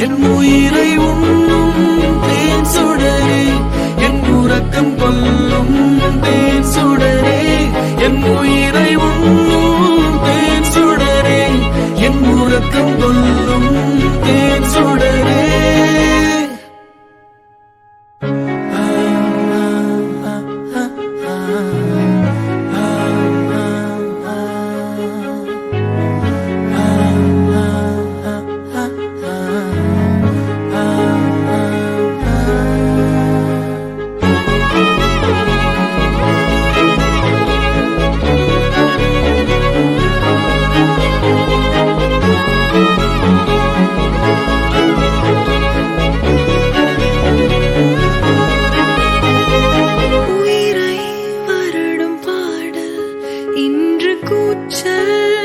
என் உயிரை உண்ணும் தேன் சுடரே, என் உறக்கம் கொல்லும் தேன் சுடரே, என் உயிரை உண்ணும் தேன் சுடரே, என் உறக்கம் கொல்லும் தேன் சுடரே.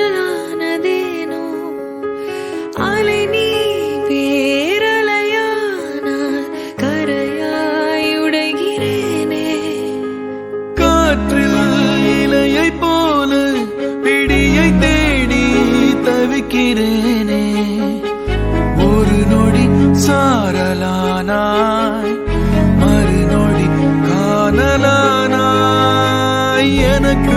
கூச்சலானதேனோ அலை நீ பேரலையானால் கரையாய் உடைகிறேனே. காற்றில் இலையை போல பிடியை தேடி தவிக்கிறேனே. ஒரு நொடி சாரலானாய், மறுநொடி காணலானாய். எனக்கு